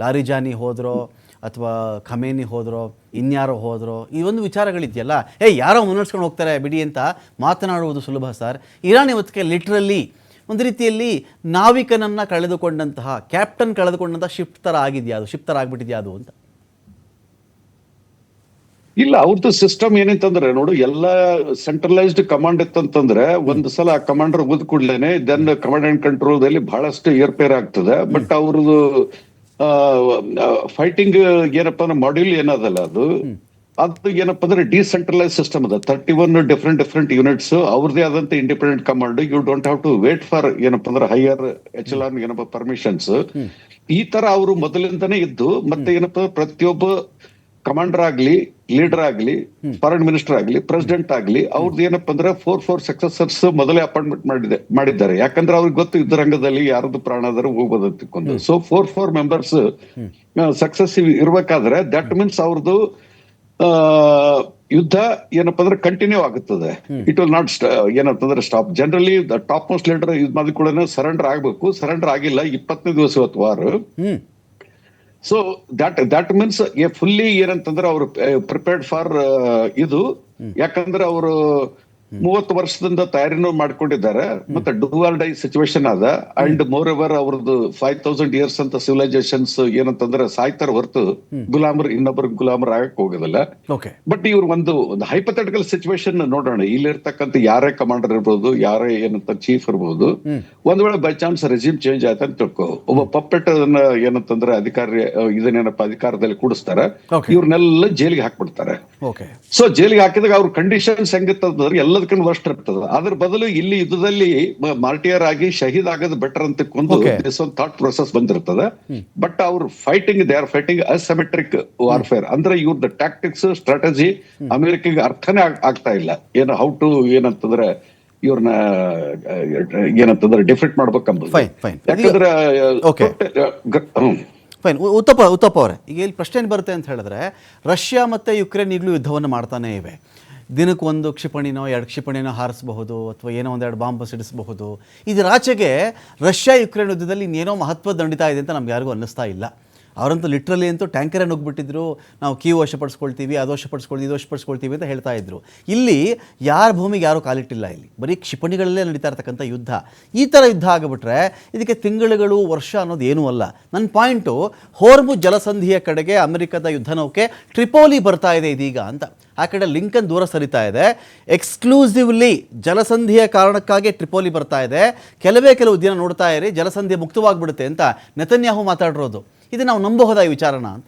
ಲಾರಿಜಾನಿ ಹೋದ್ರೋ ಅಥವಾ ಖಮೇನಿ ಹೋದ್ರೋ ಇನ್ಯಾರೋ ಹೋದ್ರೋ ಈ ಒಂದು ವಿಚಾರಗಳಿದೆಯಲ್ಲ, ಯಾರೋ ಮುನ್ನಡೆಸ್ಕೊಂಡು ಹೋಗ್ತಾರೆ ಬಿಡಿ ಅಂತ ಮಾತನಾಡುವುದು ಸುಲಭ ಸರ್. ಇರಾನ್ ಇವತ್ತಿಗೆ ಲಿಟ್ರಲಿ ಒಂದು ರೀತಿಯಲ್ಲಿ ನಾವಿಕನನ್ನು ಕಳೆದುಕೊಂಡಂತಹ, ಕ್ಯಾಪ್ಟನ್ ಕಳೆದುಕೊಂಡಂತಹ ಶಿಫ್ಟ್ ಥರ ಆಗಿದೆಯಾ, ಅದು ಶಿಫ್ಟ್ ಥರ ಆಗಿಬಿಟ್ಟಿದೆಯಾ ಅದು ಅಂತ? ಇಲ್ಲ, ಅವ್ರದ್ದು ಸಿಸ್ಟಮ್ ಏನಂತಂದ್ರೆ ನೋಡು, ಎಲ್ಲ ಸೆಂಟ್ರಲೈಸ್ಡ್ ಕಮಾಂಡ್ ಇತ್ತಂತಂದ್ರೆ ಒಂದು ಸಲ ಆ ಕಮಾಂಡರ್ ಓದ್ ಕೂಡ್ಲೇನೆ ದೆನ್ ಕಮಾಂಡ್ ಅಂಡ್ ಕಂಟ್ರೋಲ್ ದಲ್ಲಿ ಬಹಳಷ್ಟು ಏರ್ಪೇರ್ ಆಗ್ತದೆ. ಬಟ್ ಅವ್ರದ್ದು ಫೈಟಿಂಗ್ ಏನಪ್ಪಾ ಅಂದ್ರೆ ಮಾಡ್ಯೂಲ್ ಏನದಲ್ಲ ಅದು ಏನಪ್ಪಾ ಅಂದ್ರೆ ಡಿಸೆಂಟ್ರಲೈಸ್ ಸಿಸ್ಟಮ್ ಅದ. 31 ಡಿಫ್ರೆಂಟ್ ಯೂನಿಟ್ಸ್, ಅವ್ರದೇ ಆದಂತ independent command. You don't have to wait for ಏನಪ್ಪಾ ಅಂದ್ರೆ ಹೈಯರ್ ಎಚೆಲಾನ್ ಏನಪ್ಪಾ ಪರ್ಮಿಷನ್ಸ್. ಈ ತರ ಅವರು ಮೊದಲಿಂದನೇ ಇದ್ದು, ಮತ್ತೆ ಏನಪ್ಪಾ ಪ್ರತಿಯೊಬ್ಬ ಕಮಾಂಡರ್ ಆಗ್ಲಿ, ಲೀಡರ್ ಆಗ್ಲಿ, ಫಾರಿನ್ ಮಿನಿಸ್ಟರ್ ಆಗ್ಲಿ, ಪ್ರೆಸಿಡೆಂಟ್ ಆಗ್ಲಿ, ಅವ್ರದ್ದು ಏನಪ್ಪಾ ಅಂದ್ರೆ 4 ಸಕ್ಸಸರ್ಸ್ ಮೊದಲೇ ಅಪಾಯಿಂಟ್ಮೆಂಟ್ ಮಾಡಿದ್ದಾರೆ. ಯಾಕಂದ್ರೆ ಅವ್ರಿಗೆ ಗೊತ್ತು ಯುದ್ಧ ರಂಗದಲ್ಲಿ ಯಾರದ್ದು ಪ್ರಾಣಾದರೂ ಹೋಗ್ಬೋದು ಅಂತಿಕೊಂಡು. ಸೊ 4 ಮೆಂಬರ್ಸ್ ಸಕ್ಸಸಿವ್ ಇರ್ಬೇಕಾದ್ರೆ ದಟ್ ಮೀನ್ಸ್ ಅವ್ರದ್ದು ಯುದ್ಧ ಏನಪ್ಪಾ ಅಂದ್ರೆ ಕಂಟಿನ್ಯೂ ಆಗುತ್ತದೆ. ಇಟ್ ವಿಲ್ ನಾಟ್ ಏನಂತಂದ್ರೆ stop. Generally top most leader ಇದು ಮಾಡಿ ಕೂಡ ಸರೆಂಡರ್ ಆಗ್ಬೇಕು. ಸರೆಂಡರ್ ಆಗಿಲ್ಲ, 20ನೇ ದಿವಸ ಇವತ್ತು ವಾರ. ಸೊ ದಟ್ ಮೀನ್ಸ್ ಫುಲ್ಲಿ ಏನಂತಂದ್ರೆ ಅವರು ಪ್ರಿಪೇರ್ಡ್ ಫಾರ್ ಇದು. ಯಾಕಂದ್ರೆ ಅವರು 30 ವರ್ಷದಿಂದ ತಯಾರಿನೂ ಮಾಡ್ಕೊಂಡಿದ್ದಾರೆ. ಮತ್ತೆ ಡೂ ಆರ್ ಡೈ ಸಿಚುವೇಶನ್ ಅದ. ಅಂಡ್ ಮೋರ್ ಎವರ್ ಅವ್ರದ್ದು 5000 ಇಯರ್ಸ್ ಅಂತ ಸಿವಿಲೈಸೇಷನ್ಸ್ ಏನಂತಂದ್ರೆ ಸಾಯ್ತಾರ ಹೊರತು ಇನ್ನೊಬ್ಬರು ಗುಲಾಮರ್ ಆಗಕ್ ಹೋಗೋದಿಲ್ಲ. ಬಟ್ ಇವ್ರು ಒಂದು ಹೈಪಥೆಟಿಕಲ್ ಸಿಚುವೇಶನ್ ನೋಡೋಣ. ಇಲ್ಲಿರ್ತಕ್ಕಂಥ ಯಾರೇ ಕಮಾಂಡರ್ ಇರ್ಬೋದು, ಯಾರೇ ಏನಂತ ಚೀಫ್ ಇರ್ಬೋದು, ಒಂದ್ ವೇಳೆ ಬೈ ಚಾನ್ಸ್ ರೆಜಿಮ್ ಚೇಂಜ್ ಆಯ್ತು ಅಂತ ತಿಳ್ಕೊ, ಒಬ್ಬ ಪಪ್ಪೆಟ್ ಏನಂತಂದ್ರೆ ಇದನ್ನೇನಪ್ಪ ಅಧಿಕಾರದಲ್ಲಿ ಕೂಡಿಸ್ತಾರೆ, ಇವ್ರನ್ನೆಲ್ಲ ಜೈಲಿಗೆ ಹಾಕ್ಬಿಡ್ತಾರೆ. ಸೊ ಜೈಲಿಗೆ ಹಾಕಿದಾಗ ಅವ್ರ ಕಂಡೀಷನ್ಸ್ ಹೆಂಗಿರ್ತಂದ್ರೆ ಎಲ್ಲದಕ್ಕಿಂತ ವರ್ಸ್ಟ್ ಇರ್ತದೆ. ಅದ್ರ ಬದಲು ಇಲ್ಲಿ ಯುದ್ಧದಲ್ಲಿ ಮಾರ್ಟಿಯರ್ ಆಗಿ ಶಹೀದ್ ಆಗೋದು ಬೆಟರ್ ಅಂತ ಒಂದು ಥಾಟ್ ಪ್ರೊಸೆಸ್ ಬಂದಿರ್ತದೆ. ಬಟ್ ಅವ್ರು they are fighting asymmetric warfare. ಅಂದ್ರೆ ಇವ್ರದ್ದು ಟ್ಯಾಕ್ಟಿಕ್ಸ್, ಸ್ಟ್ರಾಟಜಿ ಅಮೆರಿಕಾಗೆ ಅರ್ಥನೇ ಆಗ್ತಾ ಇಲ್ಲ. ಹೌ ಟು ಏನಂತಂದ್ರೆ ಇವ್ರನ್ನ ಏನಂತಂದ್ರೆ ಡಿಫೆಕ್ಟ್ ಮಾಡ್ಬೇಕಂಬುದು. ಯಾಕಂದ್ರೆ ಫೈನ್. ಉತ್ತಪ್ಪ ಅವರೇ, ಈಗ ಇಲ್ಲಿ ಪ್ರಶ್ನೆ ಏನು ಬರುತ್ತೆ ಅಂತ ಹೇಳಿದ್ರೆ, ರಷ್ಯಾ ಮತ್ತು ಯುಕ್ರೇನ್ ಈಗಲೂ ಯುದ್ಧವನ್ನು ಮಾಡ್ತಾನೇ ಇವೆ. ದಿನಕ್ಕೆ 1 ಕ್ಷಿಪಣಿನೋ 2 ಕ್ಷಿಪಣಿನೋ ಹಾರಿಸಬಹುದು, ಅಥವಾ ಏನೋ 1-2 ಬಾಂಬ್ ಸಿಡಿಸಬಹುದು. ಇದರಾಚೆಗೆ ರಷ್ಯಾ ಯುಕ್ರೇನ್ ಯುದ್ಧದಲ್ಲಿ ಇನ್ನೇನೋ ಮಹತ್ವ ನಡೀತಾ ಇದೆ ಅಂತ ನಮ್ಗೆ ಯಾರಿಗೂ ಅನ್ನಿಸ್ತಾ ಇಲ್ಲ. ಅವರಂತೂ ಲಿಟ್ರಲಿ ಅಂತೂ ಟ್ಯಾಂಕರೇ ನುಗ್ಗಿಬಿಟ್ಟಿದ್ರು. ನಾವು ಕೀವ್ ವಶಪಡಿಸ್ಕೊಳ್ತೀವಿ, ಅದು ವಶಪಡಿಸ್ಕೊಳ್ತೀವಿ, ಇದು ವಶಪಡಿಸ್ಕೊಳ್ತೀವಿ ಅಂತ ಹೇಳ್ತಾ ಇದ್ರು. ಇಲ್ಲಿ ಯಾರ ಭೂಮಿಗೆ ಯಾರೂ ಕಾಲಿಟ್ಟಿಲ್ಲ. ಇಲ್ಲಿ ಬರೀ ಕ್ಷಿಪಣಿಗಳಲ್ಲೇ ನಡೀತಾ ಇರ್ತಕ್ಕಂಥ ಯುದ್ಧ. ಈ ಥರ ಯುದ್ಧ ಆಗಿಬಿಟ್ರೆ ಇದಕ್ಕೆ ತಿಂಗಳುಗಳು, ವರ್ಷ ಅನ್ನೋದು ಏನೂ ಅಲ್ಲ. ನನ್ನ ಪಾಯಿಂಟು, ಹೋರ್ಮುಜ್ ಜಲಸಂಧಿಯ ಕಡೆಗೆ ಅಮೆರಿಕದ ಯುದ್ಧ ನೌಕೆ ಟ್ರಿಪೋಲಿ ಬರ್ತಾ ಇದೆ ಇದೀಗ ಅಂತ. ಆ ಕಡೆ ಲಿಂಕನ್ ದೂರ ಸರಿತಾ ಇದೆ. ಎಕ್ಸ್ಕ್ಲೂಸಿವ್ಲಿ ಜಲಸಂಧಿಯ ಕಾರಣಕ್ಕಾಗಿ ಟ್ರಿಪೋಲಿ ಬರ್ತಾ ಇದೆ. ಕೆಲವು ದಿನ ನೋಡ್ತಾ ಇರಿ, ಜಲಸಂಧಿ ಮುಕ್ತವಾಗಿಬಿಡುತ್ತೆ ಅಂತ ನೆತನ್ಯಾಹು ಮಾತಾಡಿರೋದು. ಇದು ನಾವು ನಂಬಬಹುದಾ ಈ ವಿಚಾರನ ಅಂತ?